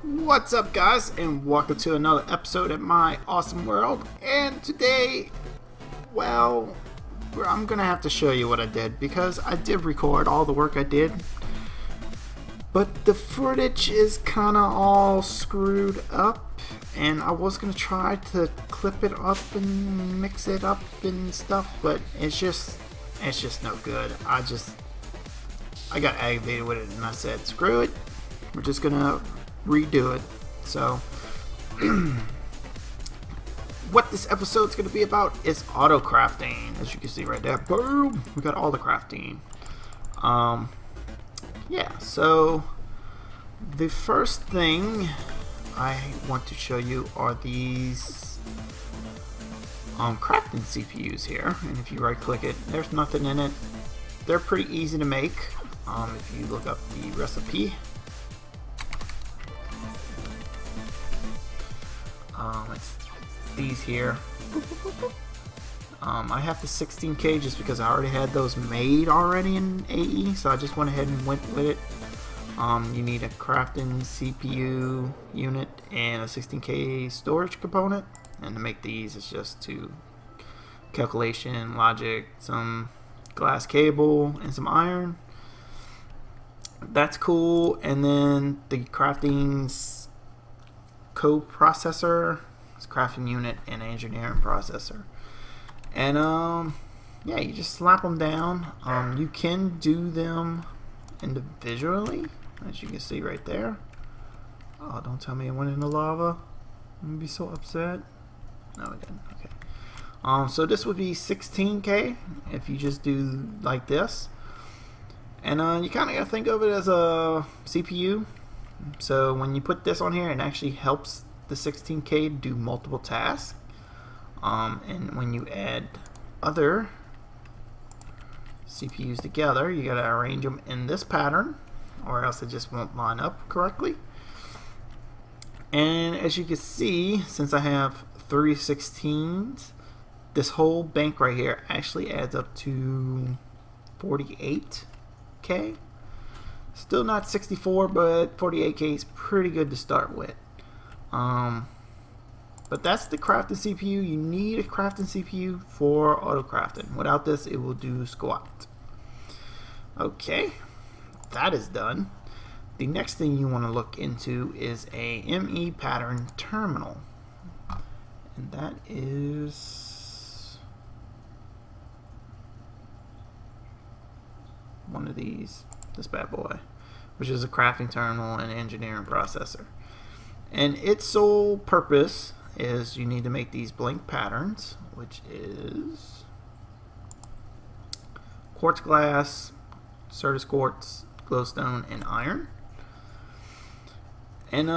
What's up, guys, and welcome to another episode of my awesome world. And today, well, I'm gonna have to show you what I did because I did record all the work I did, but the footage is kind of all screwed up, and I was gonna try to clip it up and mix it up and stuff, but it's just no good. I got aggravated with it and I said, screw it, we're just gonna redo it. So what this episode's going to be about is auto crafting. As you can see right there, boom, we got all the crafting. Yeah, so the first thing I want to show you are these crafting CPUs here, and if you right click it, there's nothing in it. They're pretty easy to make. If you look up the recipe, it's these here. I have the 16K just because I already had those made already in AE, so I just went ahead and went with it. You need a crafting CPU unit and a 16K storage component, and to make these it's just to calculation, logic, some glass cable, and some iron. That's cool. And then the crafting's co-processor, crafting unit, and engineering processor. And yeah, you just slap them down. You can do them individually, as you can see right there. Oh, don't tell me it went in the lava. I'm gonna be so upset. No, it didn't. Okay. So this would be 16K if you just do like this. And you kind of got to think of it as a CPU. So when you put this on here, it actually helps the 16K do multiple tasks. And when you add other CPUs together, you got to arrange them in this pattern, or else it just won't line up correctly. And as you can see, since I have 3 16s, this whole bank right here actually adds up to 48K. Still not 64, but 48K is pretty good to start with. But that's the crafting CPU. You need a crafting CPU for auto crafting. Without this, it will do squat. Okay, that is done. The next thing you want to look into is a ME pattern terminal, and that is one of these. This bad boy, which is a crafting terminal and engineering processor. And its sole purpose is you need to make these blank patterns, which is quartz glass, Certus quartz, glowstone, and iron. And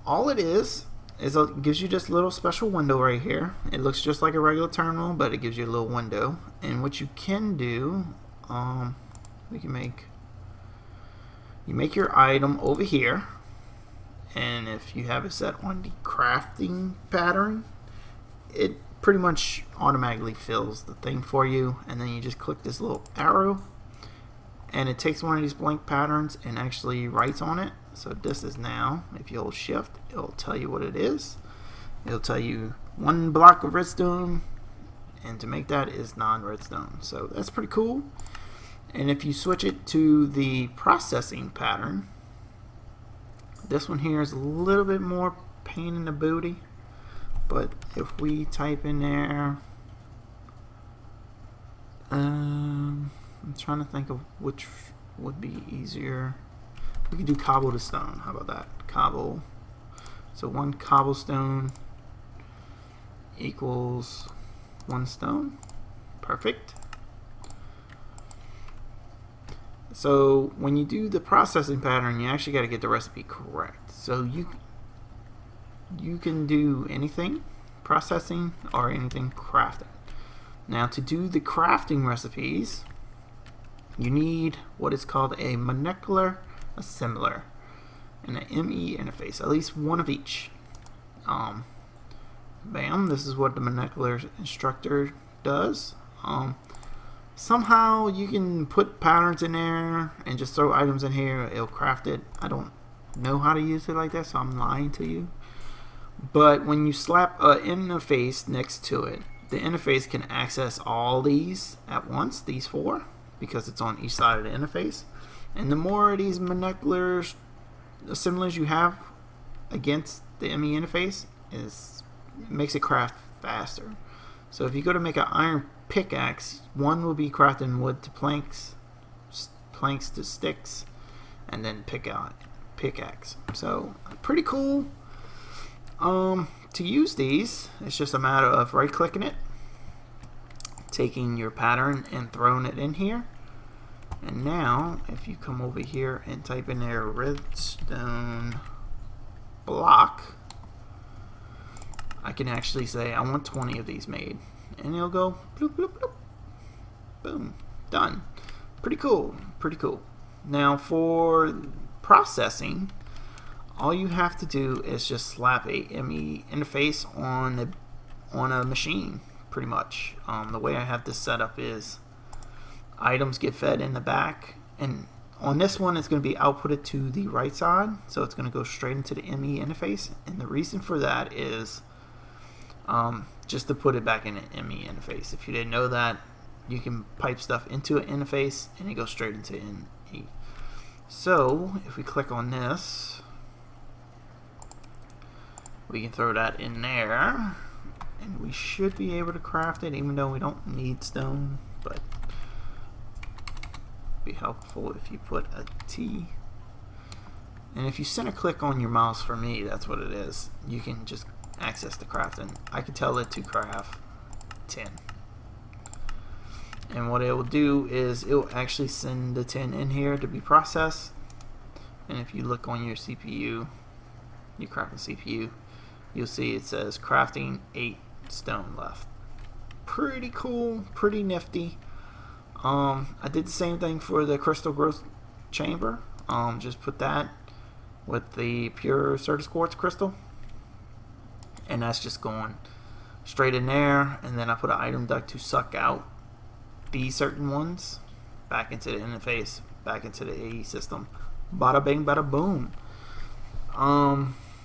all it is it gives you this little special window right here. It looks just like a regular terminal, but it gives you a little window. And what you can do, you make your item over here, and if you have it set on the crafting pattern, it pretty much automatically fills the thing for you. And then you just click this little arrow, and it takes one of these blank patterns and actually writes on it. So this is now, if you hold shift, it'll tell you what it is. It'll tell you 1 block of redstone, and to make that is non-redstone. So that's pretty cool. And if you switch it to the processing pattern, this one here is a little bit more pain in the booty. But if we type in there, I'm trying to think of which would be easier. We could do cobble to stone. How about that? Cobble. So 1 cobblestone equals 1 stone. Perfect. So when you do the processing pattern, you actually got to get the recipe correct. So you can do anything processing or anything crafting. Now, to do the crafting recipes, you need what is called a molecular assembler and an ME interface, at least one of each. Bam, this is what the molecular instructor does. Somehow you can put patterns in there and just throw items in here, it'll craft it. I don't know how to use it like that, so I'm lying to you. But when you slap an interface next to it, the interface can access all these at once, these 4, because it's on each side of the interface. And the more of these molecular assemblers you have against the ME interface, makes it craft faster. So if you go to make an iron pickaxe, one will be crafting wood to planks, planks to sticks, and then pickaxe. So pretty cool. To use these, it's just a matter of right clicking it, taking your pattern and throwing it in here. And now if you come over here and type in there redstone block, I can actually say I want 20 of these made, and it'll go bloop bloop bloop, boom, done. Pretty cool, pretty cool. Now for processing, all you have to do is just slap a ME interface on a machine, pretty much. The way I have this set up is items get fed in the back, and on this one it's going to be outputted to the right side, so it's going to go straight into the ME interface. And the reason for that is just to put it back in an ME interface. If you didn't know that, you can pipe stuff into an interface and it goes straight into ME. So if we click on this, we can throw that in there, and we should be able to craft it, even though we don't need stone, but it'd be helpful if you put a T. And if you center click on your mouse, for me that's what it is, you can just access the crafting. I can tell it to craft 10, and what it will do is it will actually send the 10 in here to be processed. And if you look on your CPU, your crafting CPU, you'll see it says crafting 8 stone left. Pretty cool, pretty nifty. I did the same thing for the crystal growth chamber. Just put that with the pure Certus quartz crystal, and that's just going straight in there. And then I put an item duct to suck out these certain ones back into the interface, back into the AE system. Bada bing, bada boom.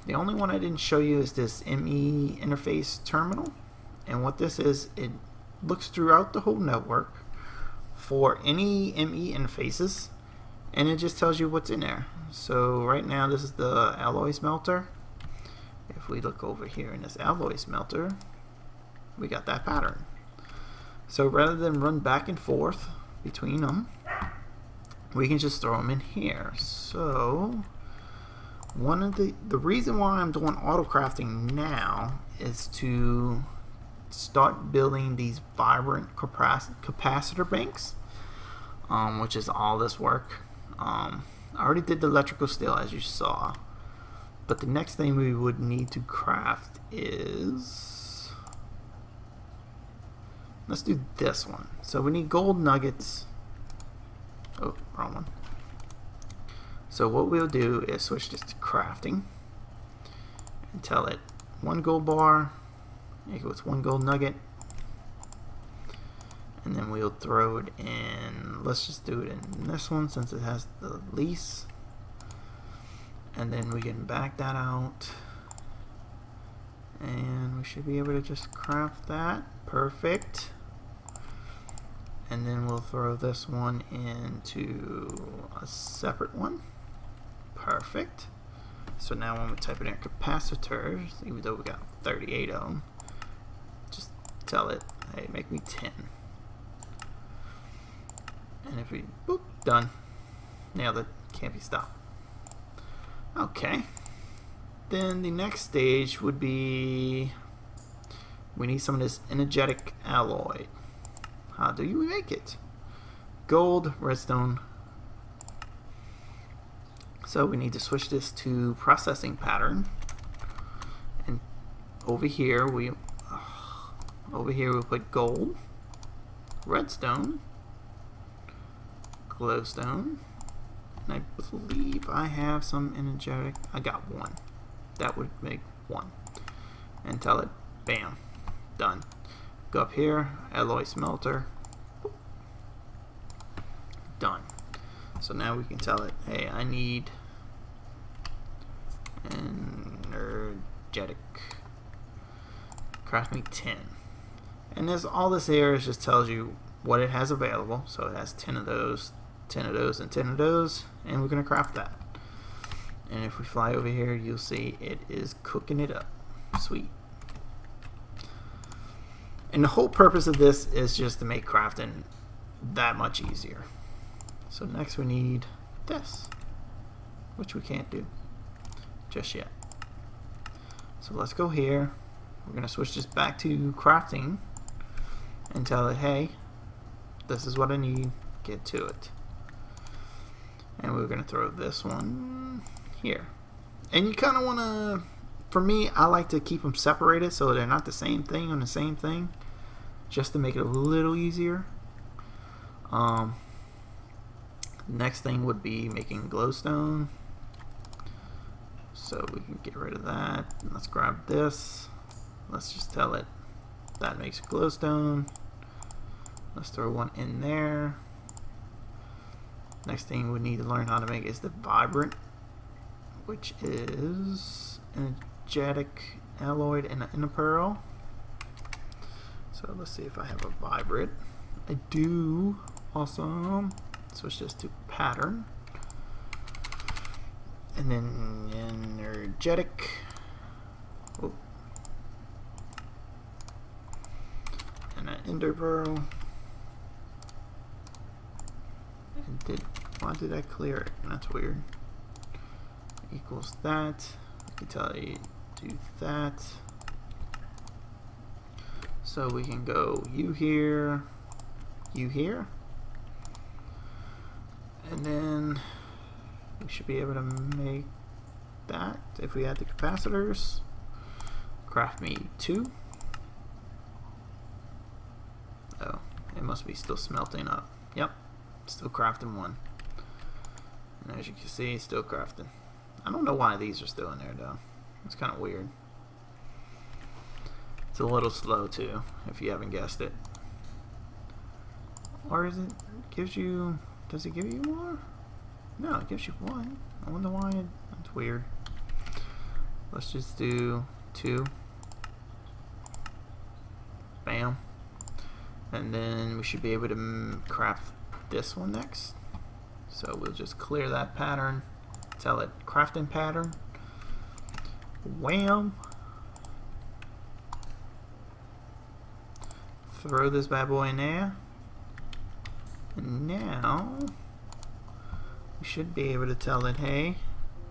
The only one I didn't show you is this ME interface terminal, and what this is, it looks throughout the whole network for any ME interfaces, and it just tells you what's in there. So right now this is the alloy smelter. If we look over here in this alloy smelter, we got that pattern. So rather than run back and forth between them, we can just throw them in here. So one of the reason why I'm doing auto crafting now is to start building these vibrant capacitor banks, which is all this work. I already did the electrical steel, as you saw, but the next thing we would need to craft is, let's do this one. So we need gold nuggets. Oh, wrong one. So what we'll do is switch this to crafting and tell it 1 gold bar equals 1 gold nugget, and then we'll throw it in, let's just do it in this one since it has the least, and then we can back that out, and we should be able to just craft that. Perfect. And then we'll throw this one into a separate one. Perfect. So now when we type in our capacitors, even though we got 38 of them, just tell it, hey, make me 10. And if we, boop, done. Nailed it. Can't be stopped. Okay. Then the next stage would be, we need some of this energetic alloy. How do you make it? Gold, redstone. So we need to switch this to processing pattern, and over here we put gold, redstone, glowstone, and I believe I have some energetic. I got 1. That would make 1. And tell it, bam, done. Go up here, alloy smelter, done. So now we can tell it, hey, I need energetic. Craft me 10. And all this here is just tells you what it has available. So it has 10 of those, 10 of those, and 10 of those, and we're gonna craft that. And if we fly over here, you'll see it is cooking it up. Sweet. And the whole purpose of this is just to make crafting that much easier. So next we need this, which we can't do just yet. So let's go here. We're gonna switch this back to crafting and tell it, hey, this is what I need, get to it. And we're gonna throw this one here. And you kind of want to, for me, I like to keep them separated so they're not the same thing on the same thing, just to make it a little easier. Next thing would be making glowstone. So we can get rid of that. Let's grab this. Let's just tell it that makes glowstone. Let's throw one in there. Next thing we need to learn how to make is the vibrant, which is energetic, alloyed, and an inner pearl. So let's see if I have a vibrant. I do. Awesome. Switch this to pattern. And then energetic. Oh. And an ender pearl. And why did I clear it? That's weird. Equals that. I can tell you do that. So we can go you here, you here. And then we should be able to make that if we add the capacitors. Craft me 2. Oh, it must be still smelting up. Yep, still crafting 1. And as you can see, still crafting. I don't know why these are still in there though. It's kind of weird. It's a little slow too, if you haven't guessed it. Or is it gives you? Does it give you more? No, it gives you 1. I wonder why. That's weird. Let's just do 2. Bam. And then we should be able to craft this one next. So we'll just clear that pattern. Tell it crafting pattern. Wham. Throw this bad boy in there. And now we should be able to tell it, hey,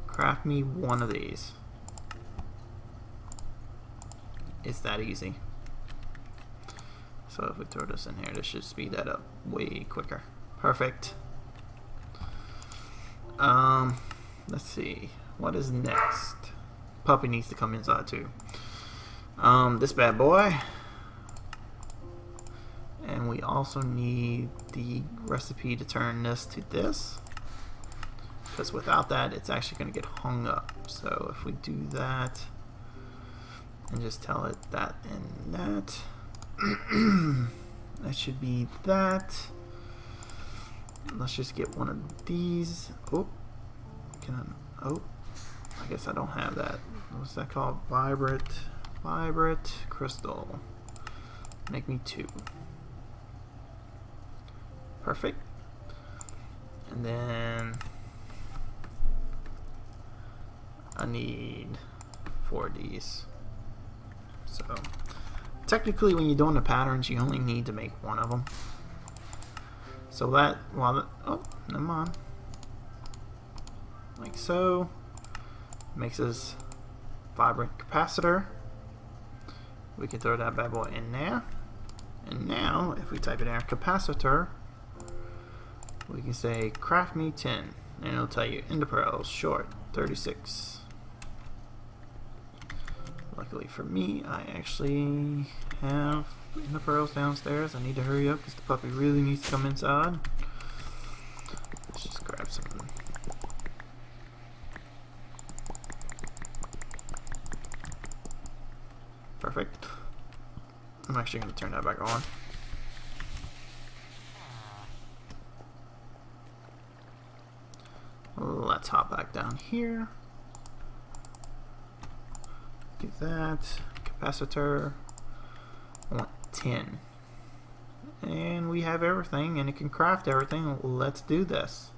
craft me 1 of these. It's that easy. So if we throw this in here, this should speed that up way quicker. Perfect. Let's see. What is next? Puppy needs to come inside too. This bad boy. And we also need the recipe to turn this to this, because without that it's actually going to get hung up. So if we do that and just tell it that and that, that should be that. Let's just get one of these. Oh, oh, I guess I don't have that. What's that called? Vibrant crystal. Make me 2. Perfect. And then I need 4 of these. So technically when you're doing the patterns you only need to make 1 of them. So that, oh, never mind. Like so. Makes us vibrant capacitor. We can throw that bad boy in there. And now if we type in our capacitor, we can say craft me 10, and it'll tell you ender pearls short 36. Luckily for me, I actually have ender pearls downstairs. I need to hurry up because the puppy really needs to come inside. Let's just grab some. Perfect. I'm actually going to turn that back on. Let's hop back down here. do that. Capacitor, I want 10. And we have everything, and it can craft everything. Let's do this.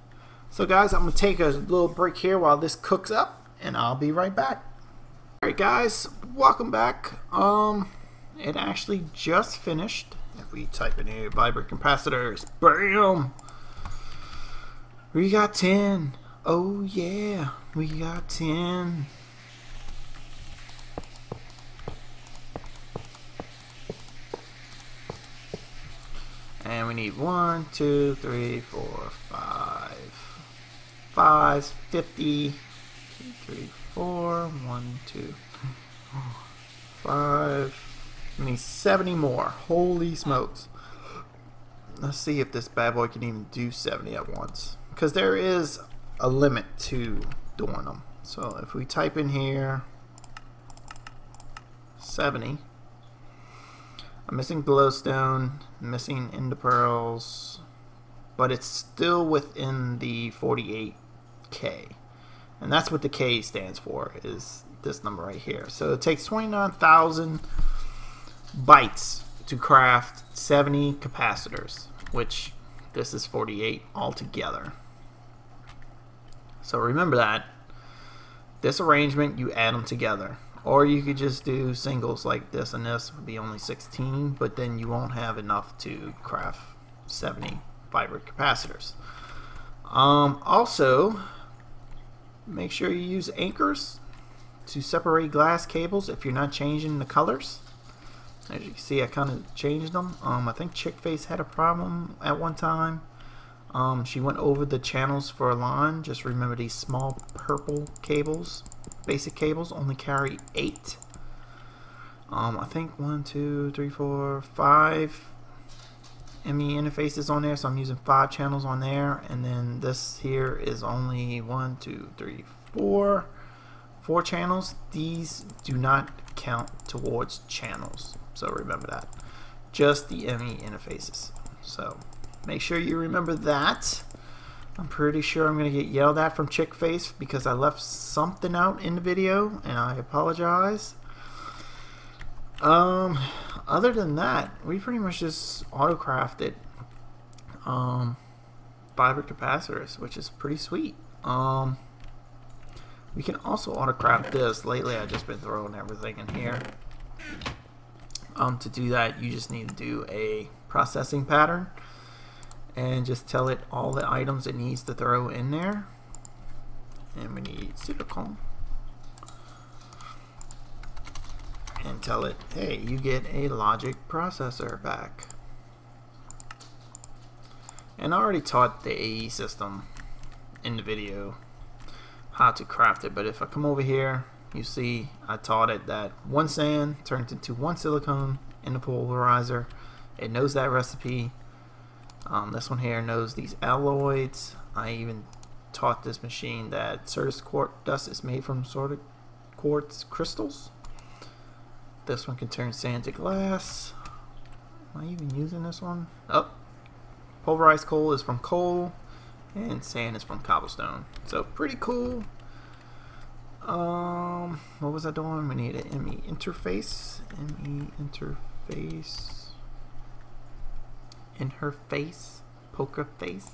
So guys, I'm going to take a little break here while this cooks up, and I'll be right back. Alright guys, welcome back. It actually just finished. If we type in here, vibrate capacitors, bam! We got 10. Oh yeah, we got 10. And we need 1, 2, 3, 4, 5. 5's 50. 2, 3, 4. 1, 2, 3, 4, 5. We need 70 more. Holy smokes. Let's see if this bad boy can even do 70 at once. Because there is a limit to doing them. So if we type in here 70. I'm missing glowstone, missing ender pearls, but it's still within the 48K. And that's what the K stands for, is this number right here. So it takes 29,000 bytes to craft 70 capacitors, which this is 48 altogether. So remember that. This arrangement, you add them together. Or you could just do singles like this, and this would be only 16, but then you won't have enough to craft 70 vibrate capacitors. Also, make sure you use anchors to separate glass cables if you're not changing the colors. As you can see, I kind of changed them. I think Chickface had a problem at one time. She went over the channels for a line. Just remember these small purple cables. Basic cables only carry 8. I think 1, 2, 3, 4, 5 ME interfaces on there, so I'm using 5 channels on there, and then this here is only 1, 2, 3, 4 channels. These do not count towards channels, so remember that. Just the ME interfaces. So make sure you remember that. I'm pretty sure I'm going to get yelled at from Chickface because I left something out in the video, and I apologize. Other than that, we pretty much just auto-crafted vibrate capacitors, which is pretty sweet. We can also auto-craft this. Lately, I've just been throwing everything in here. To do that, you just need to do a processing pattern and just tell it all the items it needs to throw in there. And we need silicone. And tell it, hey, you get a logic processor back. And I already taught the AE system in the video how to craft it, but if I come over here, you see I taught it that 1 sand turns into 1 silicone in the polarizer. It knows that recipe. This one here knows these alloys. I even taught this machine that Certus quartz dust is made from sorted quartz crystals. This one can turn sand to glass. Am I even using this one? Oh, pulverized coal is from coal, and sand is from cobblestone. So pretty cool. What was I doing? We need an ME interface. ME interface. In her face, poker face,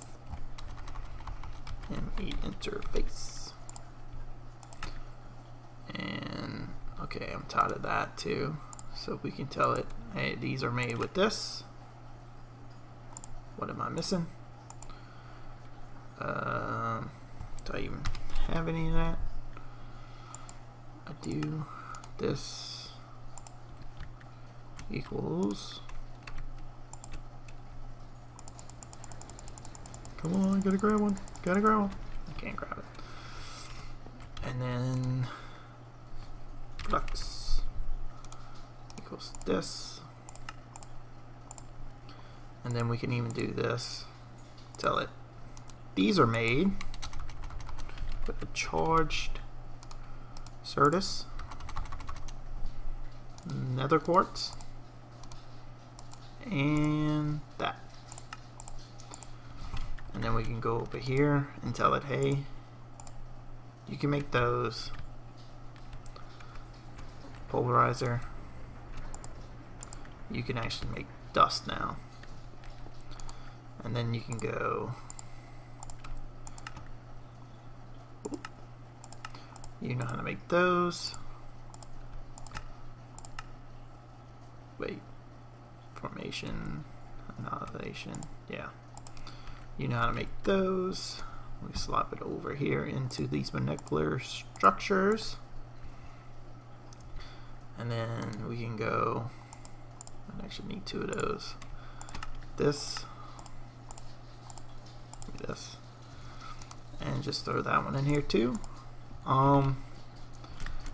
ME interface. And okay, I'm tired of that too. So we can tell it, hey, these are made with this. What am I missing? Do I even have any of that? I do. This equals. Come on, gotta grab one. Gotta grab one. I can't grab it. And then flux equals this. And then we can even do this. Tell it these are made with a charged Certus, nether quartz, and that. And then we can go over here and tell it, hey, you can make those polarizer, you can actually make dust now. And then you can go, you know how to make those. Wait, formation, annihilation, yeah. You know how to make those. We slap it over here into these molecular structures. And then we can go, I actually need 2 of those. This, and just throw that one in here too.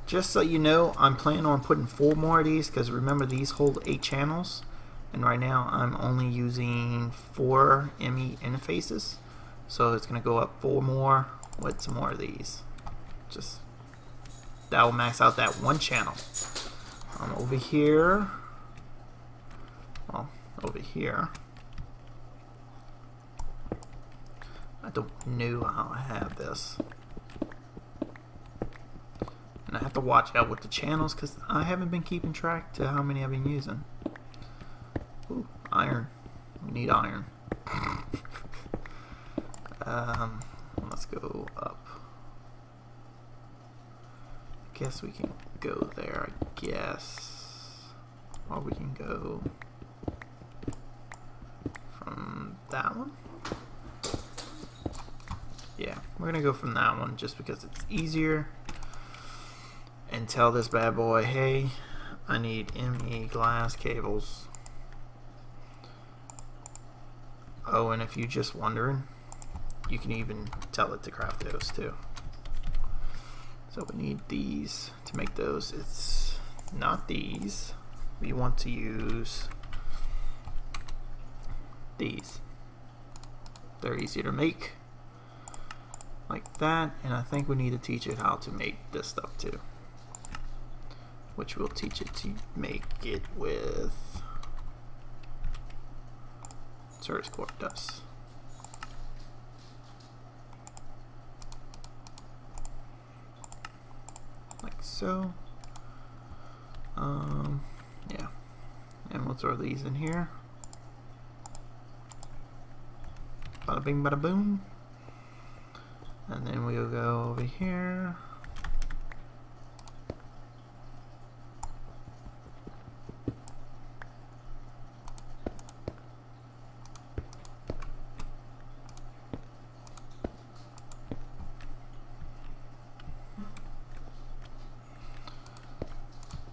Just so you know, I'm planning on putting 4 more of these, because remember these hold 8 channels, and right now I'm only using 4 ME interfaces, so it's going to go up 4 more with some more of these. Just that will max out that 1 channel. Over here, well, over here, I don't know how I have this. And I have to watch out with the channels because I haven't been keeping track to how many I've been using. Ooh, iron. We need iron. Let's go up. I guess we can go there, I guess. Or we can go from that one. Yeah, we're gonna go from that one just because it's easier. And tell this bad boy, hey, I need ME glass cables. Oh, and if you're just wondering, you can even tell it to craft those too. So we need these to make those. It's not these. We want to use these. They're easier to make. Like that, and I think we need to teach it how to make this stuff too. Which we'll teach it to make it with Surface Core dust. Like so. Yeah. And we'll throw these in here. Bada bing, bada boom. And then we'll go over here.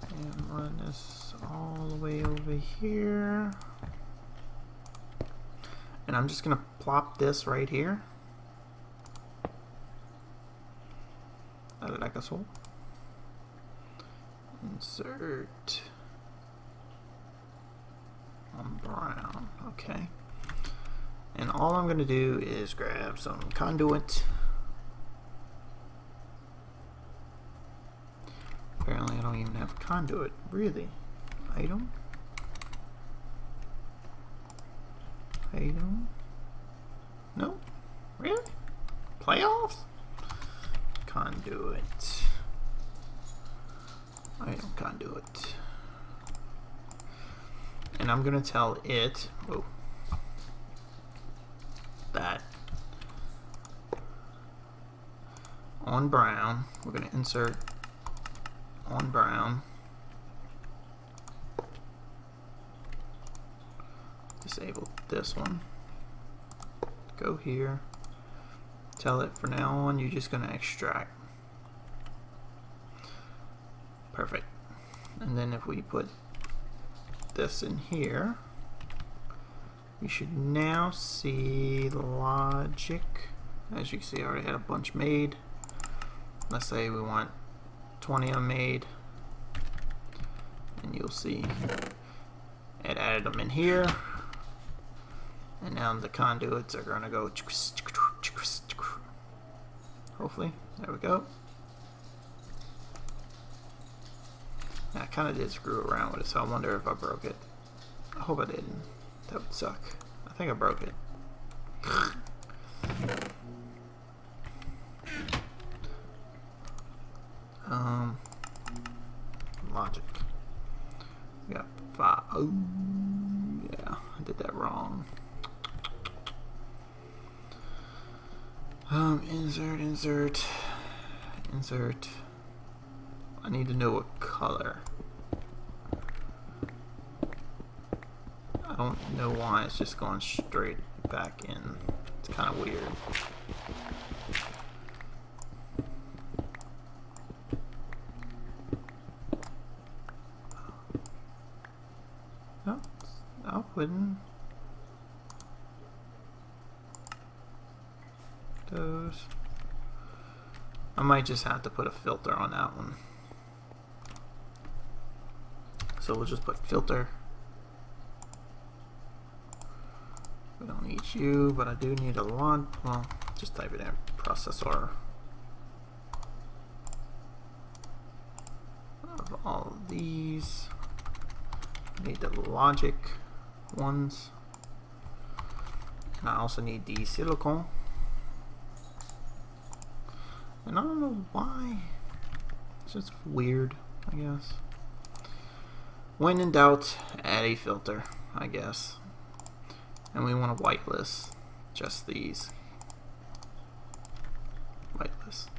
And run this all the way over here. And I'm just going to plop this right here. Like a soul. Insert on brown. Okay. And all I'm going to do is grab some conduit. Apparently I don't even have conduit. Really? Item? Item? No? Really? Playoffs? Conduit. Item conduit. And I'm going to tell it that on brown, we're going to insert on brown, disable this one, go here, tell it from now on you're just going to extract. Perfect. And then if we put this in here, you should now see the logic. As you can see, I already had a bunch made. Let's say we want 20 of them made, and you'll see it added them in here. And now the conduits are going to go. Hopefully, there we go. I kind of did screw around with it, so I wonder if I broke it. I hope I didn't. That would suck. I think I broke it. logic. We got 5. Oh, yeah, I did that wrong. Insert. I need to know what color. I don't know why it's just going straight back in. It's kind of weird. No, I wouldn't. Those. I might just have to put a filter on that one. So we'll just put filter. We don't need you, but I do need a lot. Well, just type it in. Processor. Of all of these. Need the logic ones. And I also need the silicone. And I don't know why. It's just weird, I guess. When in doubt, add a filter, I guess. And we want to whitelist just these. Whitelist.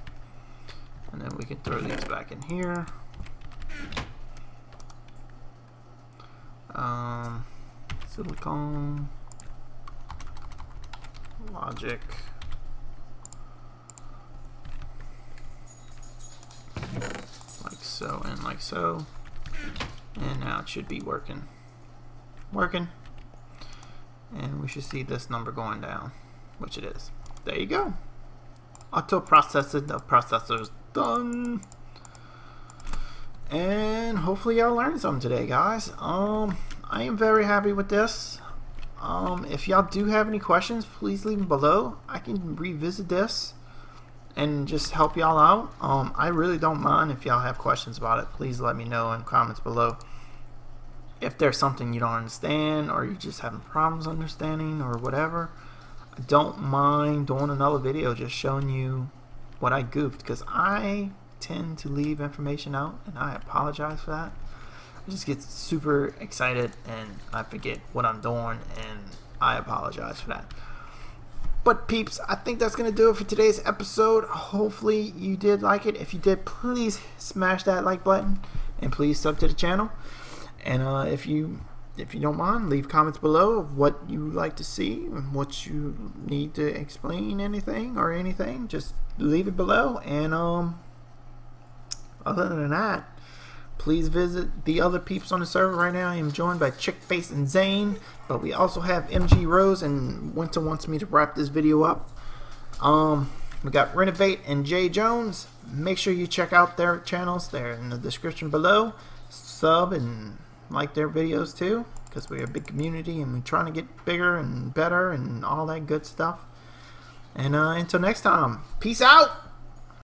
And then we can throw these back in here. Silicone. Logic. Like so and like so. And now it should be working. And we should see this number going down, which it is. There you go. Auto processing, the processor's done. And hopefully y'all learned something today, guys. I am very happy with this. If y'all do have any questions, please leave them below. I can revisit this and just help y'all out. I really don't mind if y'all have questions about it. Please let me know in the comments below. If there's something you don't understand, or you're just having problems understanding, or whatever, I don't mind doing another video just showing you what I goofed, because I tend to leave information out, and I apologize for that. I just get super excited and I forget what I'm doing, and I apologize for that. But peeps, I think that's going to do it for today's episode. Hopefully you did like it. If you did, please smash that like button, and please sub to the channel. And if you don't mind, leave comments below of what you would like to see and what you need to explain, anything. Just leave it below. And other than that, please visit the other peeps on the server. Right now I am joined by Chickface and Zane, but we also have MG Rose, and Winter wants me to wrap this video up. We got Renovate and Jay Jones. Make sure you check out their channels. They're in the description below. Sub and like their videos too, because we're a big community and we're trying to get bigger and better and all that good stuff. And until next time, peace out.